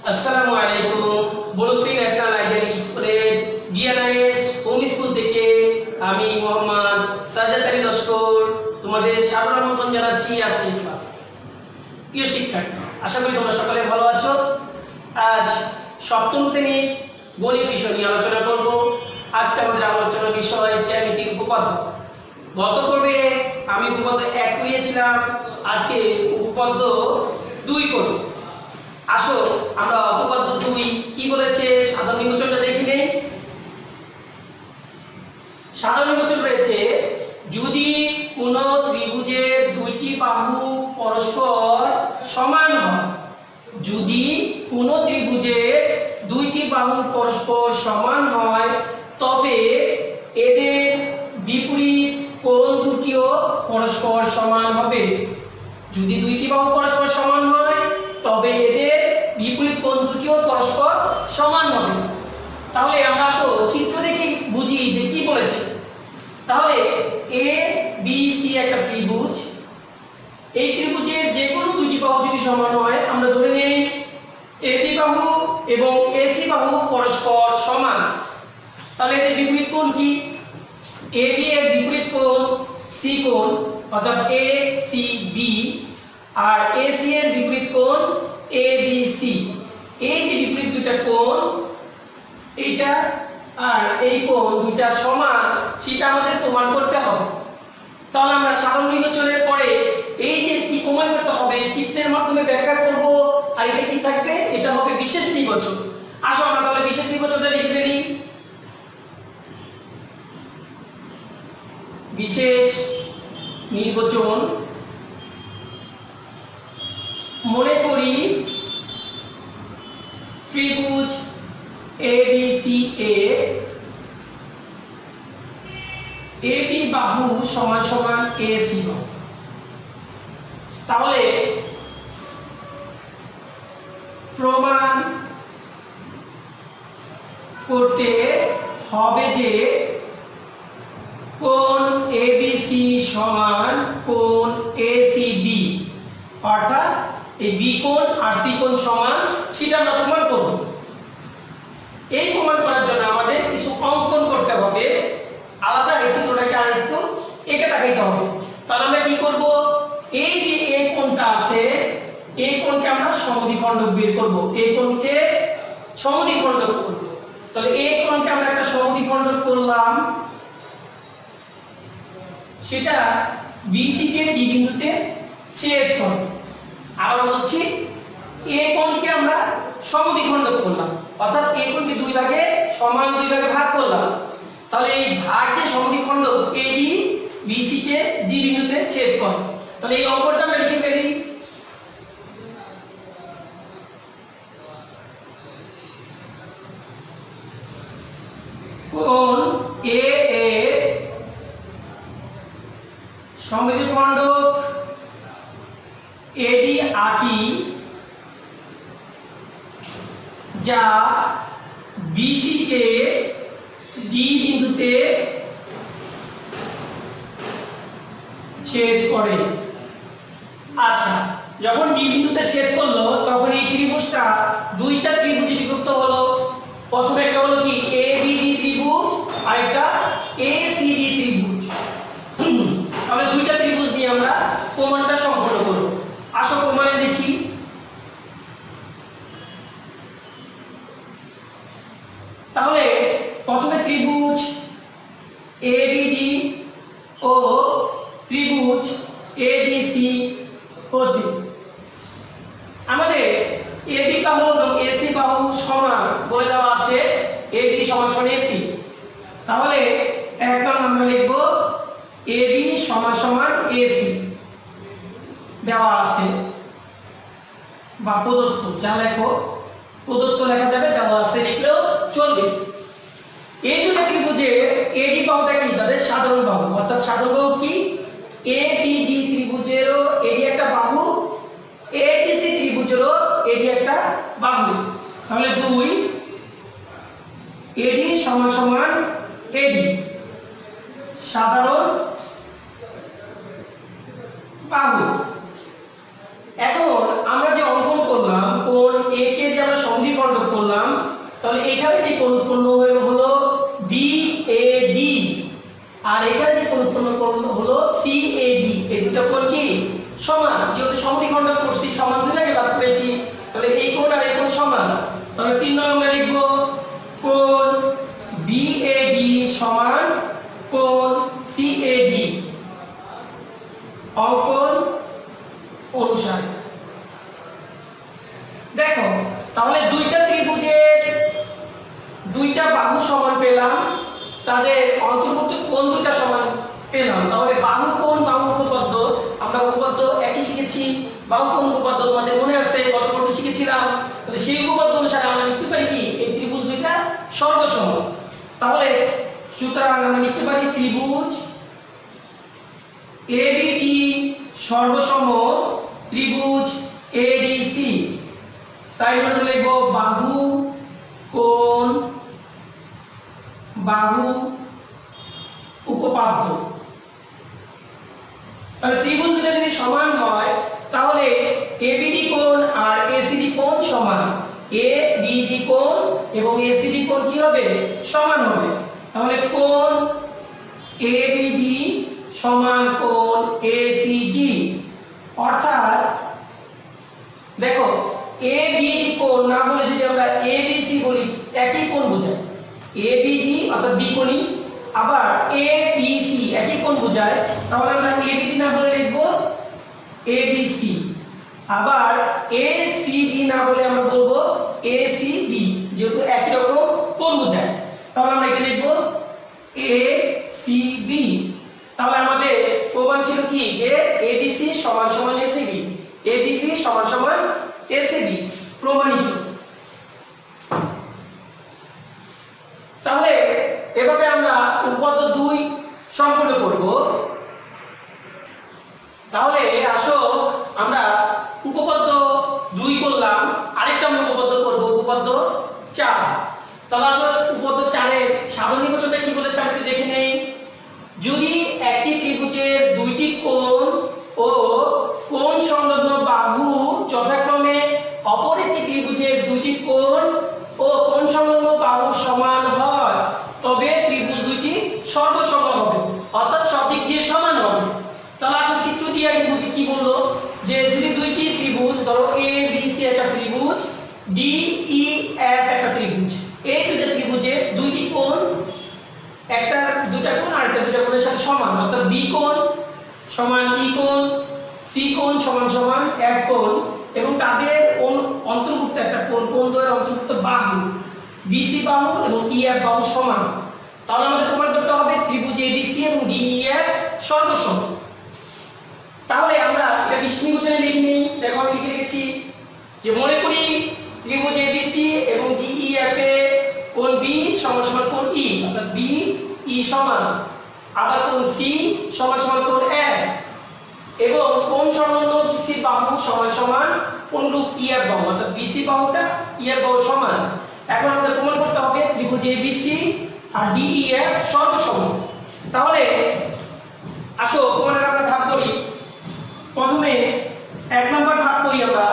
আসসালামু আলাইকুম। Banasree national ideal স্কুলের বিএনআইএস হোম স্কুল থেকে আমি মোহাম্মদ সাজ্জাদ আলী লস্কর তোমাদের সাদর আমন্ত্রণ জানাচ্ছি আজকের ক্লাসে। প্রিয় শিক্ষার্থী, আশা করি তোমরা সকলে ভালো আছো। আজ সপ্তম শ্রেণীর গণিত বিষয় নিয়ে আলোচনা করব। আজকে আমাদের আলোচনার বিষয় জ্যামিতিক উপপাদ্য। গত পর্বে আমি উপপাদ্য 1 করিয়েছিলাম, আজকে উপপাদ্য 2 করব। আসো আমরা উপপাদ্য 2 কি বলেছে সাধারণ নির্বাচনটা দেখে নেই। সাধারণ নির্বাচন রয়েছে, যদি কোন ত্রিভুজের দুইটি বাহু পরস্পর সমান হয়, যদি কোন ত্রিভুজের দুইটি বাহু পরস্পর সমান হয় তবে এদের বিপরীত কোণ দুটিও পরস্পর সমান হবে। যদি দুইটি বাহু পরস্পর সমান হয় তবে এদের বিপরীত কোণ দুটিও পরস্পর সমান হবে। তাহলে আমরা আসো চিত্র দেখে বুঝি যে কি বলেছে। তাহলে এ বি সি একটা ত্রিভুজ, এই ত্রিভুজের যে কোনো দুইটি বাহু যদি সমান হয় আমরা ধরে নেই এবি বাহু এবং এসি বাহু পরস্পর সমান। তাহলে এদের বিপরীত কোণ কি? এবি এর বিপরীত কোণ সি কোণ, অর্থাৎ এ সি বি, আর এসি এর বিপরীত কোণ এ বি সি। এই যে বিপরীত দুইটা কোণ, এইটা আর এই কোণ দুইটা সমান, সেটা আমাদের প্রমাণ করতে হবে। তাহলে আমরা সাধারণ নির্বাচনের পরে এই যে কি প্রমাণ করতে হবে চিত্রের মাধ্যমে ব্যাখ্যা করব। আর এটা কি থাকবে? এটা হবে বিশেষ নির্বাচন। আসো আমরা তাহলে বিশেষ নির্বাচনটা লিখে ফেলি। বিশেষ নির্বাচন, মনে করি ত্রিভুজ ABC এর AB বাহু সমান সমান AC বাহু। তাহলে প্রমাণ করতে হবে যে কোণ ABC সমান কোণ ACB, অর্থাৎ এই বি কোণ আর সি কোণ সমান, সেটা আমরা প্রমাণ করব। এই প্রমাণ করার জন্য আমাদের কিছু অঙ্কন করতে হবে। আলাদা এই চিত্রটাকে আর একটু এঁকে দেখাইতে হবে। তাহলে আমরা কি করব? এই যে এই কোণটা আছে, এই কোণকে আমরা সমদ্বিখণ্ডক বের করব। এই কোণকে সমদ্বিখণ্ডক করব। তাহলে এই কোণকে আমরা একটা সমদ্বিখণ্ডক করলাম, সেটা বিসি কে ডি বিন্দুতে ছেদ করে। আবার বলছি, এই কোণকে আমরা সমদ্বিখণ্ডক করলাম, অর্থাৎ এই কোণকে দুই ভাগে সমান দুই ভাগে ভাগ করলাম। তাহলে এই ভাগ যে সমদ্বিখণ্ডক এবি বিসি কে ডি বিন্দুতে ছেদ করে। তাহলে এই অঙ্কটা আমরা লিখে ফেলি। কোণ এ এর সমদ্বিখণ্ডক এডি আঁকি, যা বিসি কে ডি বিন্দুতে ছেদ করে। আচ্ছা, যখন ডি বিন্দুতে ছেদ করলো তখন এই ত্রিভুজটা দুইটা ত্রিভুজে বিভক্ত হলো। প্রথমে একটা হলো কি এবিডি ত্রিভুজ, আর একটা এসিডি ত্রিভুজ। তাহলে দুইটা ত্রিভুজ দিয়ে আমরা প্রমাণটা সম্পন্ন করব। আসো প্রমাণে দেখি। তাহলে প্রথমে ত্রিভুজ এবিডি ও ত্রিভুজ এডিসি হতে আমাদের এবি বাহু এবং এসি বাহু সমান বলে দেওয়া আছে। এবি সমান সমান এসি। তাহলে একদম আমরা লিখব এবি সমান সমান এসি দেওয়া আছে, বা প্রদত্ত, যা লেখো প্রদত্ত লেখা যাবে, দেওয়া আছে লিখলেও চলবে। এই দুটো ত্রিভুজে এডি বাহুটা কি? তাদের সাধারণ বাহু, অর্থাৎ সাধারণ বাহু কি? এবিডি ত্রিভুজেরও এডি একটা বাহু, এডিসি ত্রিভুজেরও এডি একটা বাহু। তাহলে 2 এডি সমান সমান এডি সাধারণ বাহু। এখন আমরা যে অঙ্কন করলাম কোণ এ কে যে আমরা দুইটা কোণ কি সমান, যেহেতু সমদ্বিখণ্ডক করছি সমান দুই ভাগে ভাগ করেছি, তাহলে এই কোণ আর এই কোণ সমান। তাহলে 3 নং আমরা লিখব কোণ BAD সমান কোণ CAD অঙ্কন অনুসারে। দেখো তাহলে দুইটা ত্রিভুজের দুইটা বাহু সমান পেলাম, তাদের অন্তর্ভুক্ত কোণ দুইটা সমান পেলাম। তাহলে বাহু কোণ বাহু উপপাদ্য আমরা উপপাদ্য একই শিখেছি, বাহু কোণ উপপাদ্য তোমাদের মনে আছে গত পর্বে শিখেছিলাম। তাহলে সেই উপপাদ্য অনুসারে আমরা লিখতে পারি কি এই ত্রিভুজ দুইটা সর্বসম। তাহলে সুতরাং আমরা লিখতে পারি ত্রিভুজ ABD সর্বসম ত্রিভুজ ADC। সাইড নোটে লিখব বাহু কোণ বাহু উপপাদ্য। তাহলে ত্রিভুজ দুটো যদি সমান হয় তাহলে ABD কোণ আর ACD কোণ সমান, ABD কোণ এবং ACD কোণ কি হবে সমান হবে। তাহলে কোণ ABD সমান কোণ ACD, অর্থাৎ দেখো ABD কোণ না বলে যদি আমরা ABC বলি একই কোণ বোঝায়, ABD অর্থাৎ বি কোণী, আবার ABC একই কোণ বোঝায়, তাহলে আমরা ABD না বলে লিখব ABC, আবার ACD না বলে আমরা বলবো ACD, যেহেতু একই রকম কোণ বোঝায়। তাহলে আমরা এটা লিখব ACB। তাহলে আমাদের প্রমাণ ছিল কি যে ABC সমান সমান ACB, ABC সমান সমান ACB প্রমাণিত। তাহলে এভাবে আমরা উপপাদ্য 2 সম্পূর্ণ করব। তাহলে আসো আমরা উপপাদ্য 2 করলাম, আরেকটা আমরা উপপাদ্য করব উপপাদ্য 4। তাহলে আসো উপপাদ্য 4 এর সাধারণ নির্বাচনটা কি বলেছে আমরা দেখে নেই। যদি একটি ত্রিভুজের দুইটি কোণ ও কোণ সংলগ্ন বাহু যথাক্রমে অপর একটি ত্রিভুজের দুইটি কোণ ও কোণ সংলগ্ন বাহুর সমান হয় তবে ত্রিভুজ দুইটি সর্বসম হবে, অর্থাৎ সব দিক দিয়ে সমান হবে। তাহলে আসলে চিত্র দিয়ে আগে বুঝি কি বললো যে যদি দুইটি ত্রিভুজ ধরো ABC একটা ত্রিভুজ, DEF একটা ত্রিভুজ, এই দুইটা ত্রিভুজের দুইটি কোণ একটা দুইটা কোণ আর একটা দুইটা কোণের সাথে সমান, অর্থাৎ B কোণ সমান E কোণ, C কোণ সমান সমান F কোণ, এবং তাদের অন্তর্ভুক্ত একটা কোণ দ্বয়ের অন্তর্ভুক্ত বাহু BC বাহু এবং EF বাহু সমান। তাহলে আমাদের প্রমাণ করতে হবে ত্রিভুজ ABC এবং DEF সর্বসম। তাহলে আমরা এটা বিশেষ নির্বাচনে লিখে নিই। দেখো আমি লিখে রেখেছি যে মনে করি ত্রিভুজ ABC এবং DEF এর কোণ B সমান সমান কোণ E, অর্থাৎ BE সমান, আবার কোণ C সমান সমান কোণ F, এবং কোণ সংলগ্ন BC বাহু সমান সমান অনুরূপ EF বাহু, অর্থাৎ BC বাহুটা EF বাহু সমান। এখন আমাদের প্রমাণ করতে হবে ত্রিভুজ ABC আর DEF সর্বসম। তাহলে আসো প্রমাণের আমরা ভাগ করি। প্রথমে 1 নম্বর ভাগ করি আমরা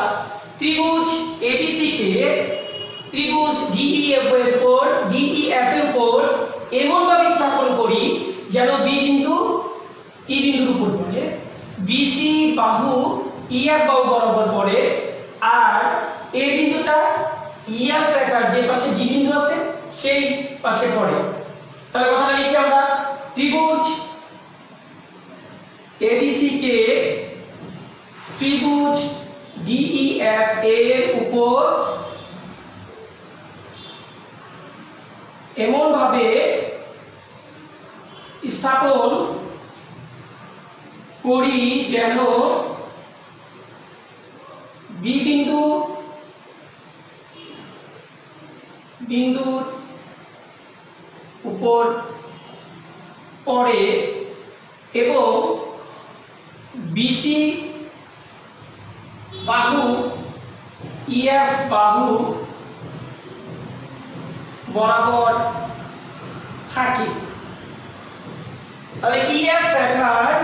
ত্রিভুজ ABC কে ত্রিভুজ DEF এর উপর এমন ভাবে স্থাপন করি যেন B বিন্দু E বিন্দুর উপর পড়ে, BC বাহু EF বাহু বরাবর পড়ে, আর A বিন্দুটা EF রেখার যে পাশে D বিন্দু আছে সেই পাশে পড়ে। তাহলে কথাটা লিখি আমরা ত্রিভুজ ABC কে ত্রিভুজ DEF এর উপর এমন ভাবে স্থাপন করি যেন B বিন্দুর উপর পড়ে এবং BC বাহু EF বাহু বরাবর থাকে। তাহলে EF রেখার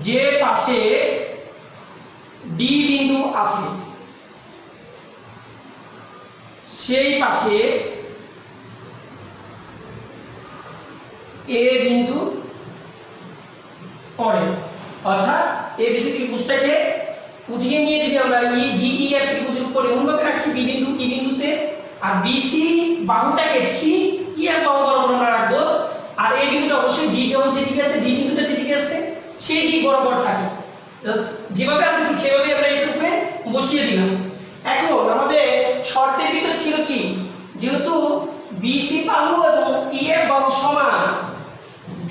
যে পাশে D বিন্দু আছে সেই পাশে এ বিন্দু পড়ে। অর্থাৎ এবিসি ত্রিভুজটাকে উঠিয়ে নিয়ে যদি আমরা ডিই এর ত্রিভুজের উপরে এমনভাবে রাখি বি বিন্দু ই বিন্দুতে, আর বিসি বাহুটাকে ঠিক ই এর বাহু বরাবর আমরা রাখবো, আর এই বিন্দুটা অবশ্যই ডি বাহু যেদিকে আছে, ডি বিন্দুটা যেদিকে আছে সেই দিক বরাবর থাকে। জাস্ট যেভাবে আছে ঠিক সেভাবে আমরা এর উপরে বসিয়ে দিলাম। এখন আমাদের শর্তের ভিতরে ছিল কি, যেহেতু বিসি বাহু এবং ই এর বাহু সমান,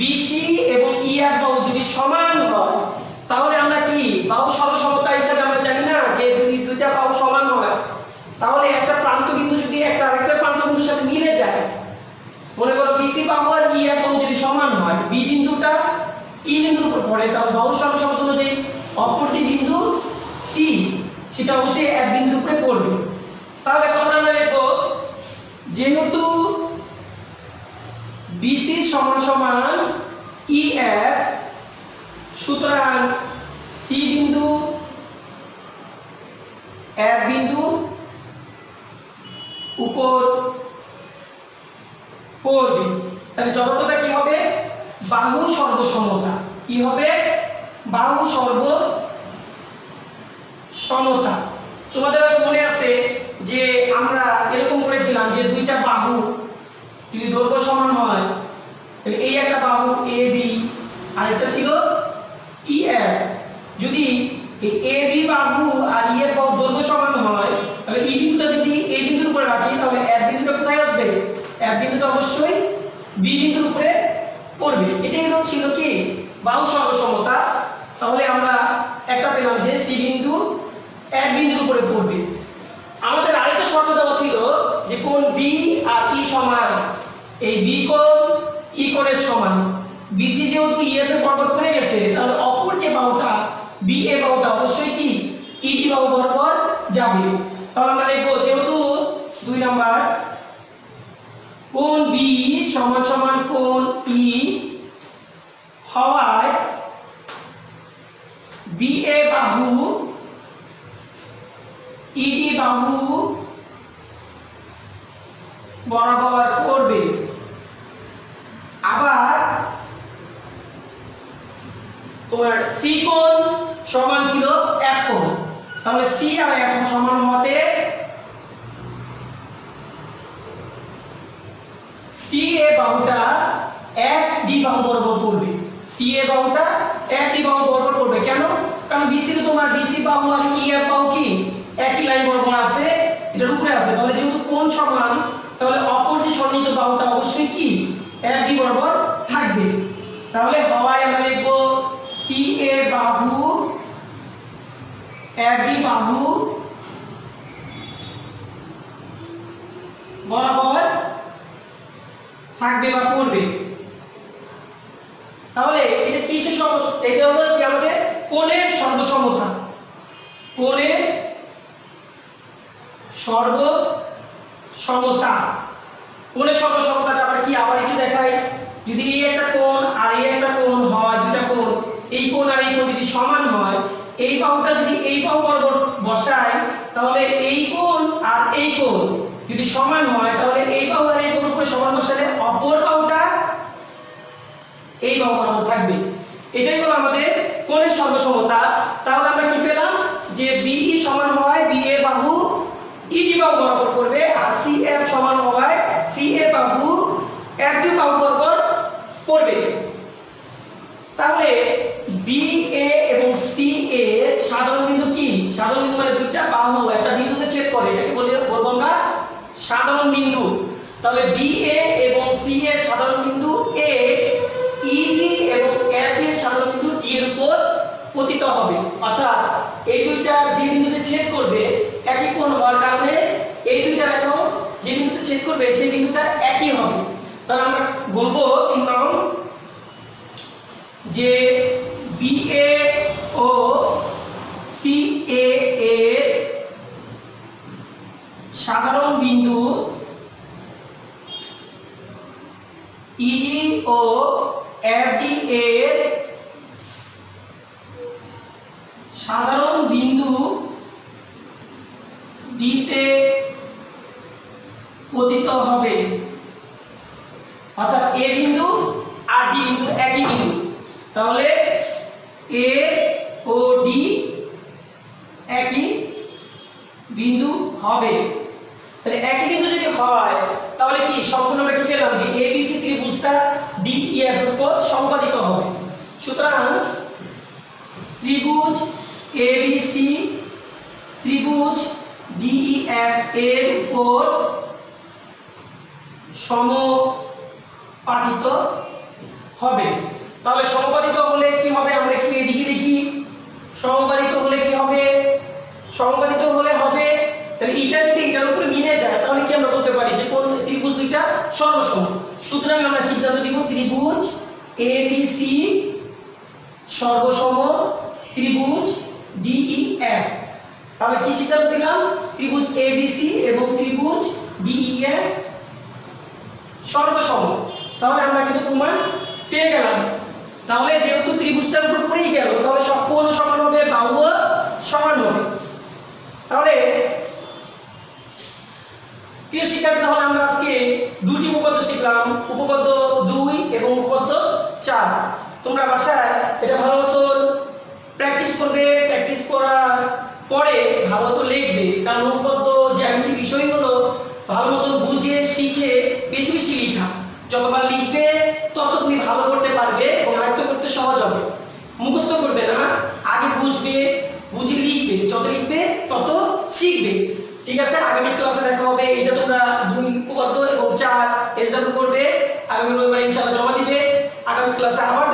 বিসি এবং ই এর বাহু যদি সমান হয় তাহলে আমরা কি বাহু সর্বসমতা হিসাবে আমরা জানি না যে যদি দুইটা বাহু সমান হয় তাহলে একটা প্রান্ত বিন্দু যদি একটা আরেকটা প্রান্ত বিন্দুর সাথে মিলে যায়, মনে করো বিসি বাহু আর ই এর বাহু যদি সমান হয়, বি বিন্দুটা ই বিন্দুর উপর পড়ে, তাহলে বাহু সর্বসমতা অনুযায়ী অপর যে বিন্দু সি সেটা অবশ্যই এক বিন্দুর উপরে পড়বে। তাহলে কথা আমরা লিখবো যেহেতু বিসি সমান সমান ই এফ, সুতরাং সি বিন্দু এফ বিন্দু উপর পড়বে। তাহলে যতটা কি হবে, বাহু সর্বসমতা। কি হবে? বাহু সর্বসমতা। তোমাদের মনে আছে যে আমরা এরকম করেছিলাম যে দুইটা বাহু যদি দৈর্ঘ্য সমান হয় তাহলে এই একটা বাহু এ বি আর একটা ছিল ই এফ, যদি এই এ বি বাহু আর ই এর বাহু দৈর্ঘ্য সমান হয় তাহলে ই বিন্দুটা যদি এই বিন্দুর উপরে রাখি তাহলে এফ বিন্দুটা কোথায় আসবে? এফ বিন্দুটা অবশ্যই বি বিন্দুর উপরে পড়বে। এটাই ছিল কি বাহু সর্বসমতা। তাহলে আমরা একটা পেলাম যে সি বিন্দু এফ বিন্দুর উপরে পড়বে। আমাদের আরেকটা শর্ত দেওয়া ছিল যে কোণ বি আর ই সমান, এই বি কোণ ই কোণের সমান। বিসি যেহেতু ই এর বরাবর পড়ে গেছে তাহলে অপর যে বাহুটা বি এ বাহুটা অবশ্যই কি ইডি বাহু বরাবর যাবে। তাহলে আমরা লিখব যেহেতু 2 নাম্বার কোণ বি সমান সমান কোণ ই হওয়ায় বি এ বাহু ইডি বাহু বরাবর পড়বে। আবার তোমার সি কোণ সমান ছিল এফ কোণ, তাহলে সি আর এফ সমান হতে সি এ বাহুটা এফ ডি বাহু বরাবর পড়বে। সি এ বাহুটা এফ ডি বাহু বরাবর পড়বে। কেন? কারণ বিসি তো তোমার বিসি বাহু আর ই এফ বাহু কি একই লাইন বরাবর আছে, এটার উপরে আছে। তাহলে যেহেতু কোণ সমান তাহলে অপর যে সন্নিহিত বাহুটা অবশ্যই কি এফ ডি বরাবর থাকবে। তাহলে হওয়ায় আমরা লিখব সি এ বাহু এফ ডি বাহু বরাবর থাকবে বা পড়বে। তাহলে এটা কিসের সমস্যা? এটা হলো কি আমাদের কোণের সর্বসমতা। কোণের সর্বসমতা। কোণের সর্বসমতাটা আমরা কি আবার একটু দেখাই। যদি এই একটা কোণ আর এই একটা কোণ হয়, দুটো কোণ, এই কোণ আর এই কোণ যদি সমান হয়, এই বাহুটা যদি এই বাহু বরাবর বসাই তাহলে এই কোণ আর এই কোণ যদি সমান হয় তাহলে এই বাহু আর এই বাহুর উপরে সমান বসালে অপর বাহুটা এই বাহু বরাবর থাকবে। এটাই হলো আমাদের কোণের সর্বসমতা। তাহলে আমরা কি পেলাম যে বিই সমান হয় বি এ বাহু ইডি বাহু বরাবর করবে, আর সি এফ সমান হয় সি এ বাহু এফ ডি বাহু বরাবর পড়বে। তাহলে বি এ এবং সি এ সাধারণ বিন্দু কি? সাধারণ বিন্দু মানে দুইটা বাহু একটা বিন্দুতে ছেদ করে, এটাকে বলবো আমরা সাধারণ বিন্দু। তাহলে বি এ এবং সি এর সাধারণ বিন্দু এ ইডি এবং এফ এর সাধারণ বিন্দু ডি এর উপর পতিত হবে। অর্থাৎ এই দুইটা যে বিন্দুতে ছেদ করবে একই কোণ হওয়ার কারণে এই দুইটা রেখা যে বিন্দুতে ছেদ করবে সেই বিন্দুটা একই হবে। তাহলে আমরা বলবো যে বি এ ও সি এ এর সাধারণ বিন্দু ইডি ও এফ ডি এর সাধারণ বিন্দু ডি তে পতিত হবে। অর্থাৎ এ বিন্দু চারটি বিন্দু একই বিন্দু, তাহলে এ ও ডি একই বিন্দু হবে। তাহলে একই বিন্দু যদি হয় তাহলে কি সম্পূর্ণ আমরা কি পেলাম যে এবিসি ত্রিভুজটা ডিইএফ এর উপর সম্পাদিত হবে। সুতরাং ত্রিভুজ এবিসি ত্রিভুজ ডিইএফ এর উপর সমাপতিত হবে। তাহলে সমাপতিত হলে কি হবে আমরা একটু এদিকে দেখি। সমাপতিত হলে কি হবে? সমাপতিত হলে হবে তাহলে এটা যদি এটার উপর মিলে যায় তাহলে কি আমরা বলতে পারি যে কোন ত্রিভুজ দুইটা সর্বসম। সুতরাং আমরা সিদ্ধান্ত দিব ত্রিভুজ এবিসি সর্বসম ত্রিভুজ ডিইএফ। তাহলে কি সিদ্ধান্ত দিলাম? ত্রিভুজ এবিসি এবং ত্রিভুজ ডিইএফ সর্বসম। তাহলে আমরা কিন্তু প্রমাণ পেয়ে গেলাম। তাহলে যেহেতু ত্রিভুজটার উপর পড়েই গেল তাহলে সব কোণ সমান হবে, বাহু সমান হবে। তাহলে প্রিয় শিক্ষার্থী, তাহলে আমরা আজকে দুটি উপপাদ্য শিখলাম, উপপাদ্য 2 এবং উপপাদ্য 4। তোমরা বাসায় এটা ভালো মতো প্র্যাকটিস করবে, প্র্যাকটিস করার পরে ভালো মতো লিখবে। কারণ উপপাদ্য জ্যামিতি বিষয়গুলো ভালো মতো বুঝে শিখে বেশি বেশি লেখা। যতবার লিখবে তত তুমি ভালো করতে পারবে এবং আয়ত্ত করতে সহজ হবে। মুখস্থ করবে না, আগে বুঝবে, বুঝে লিখবে। যত লিখবে তত শিখবে। ঠিক আছে, আগামী ক্লাসে দেখা হবে। এটা তোমরা 2 উপপাদ্য এবং 4 এসডব্লিউ করবে। আগামী রবিবার ইনশাআল্লাহ জমা দিবে। আগামী ক্লাসে আবার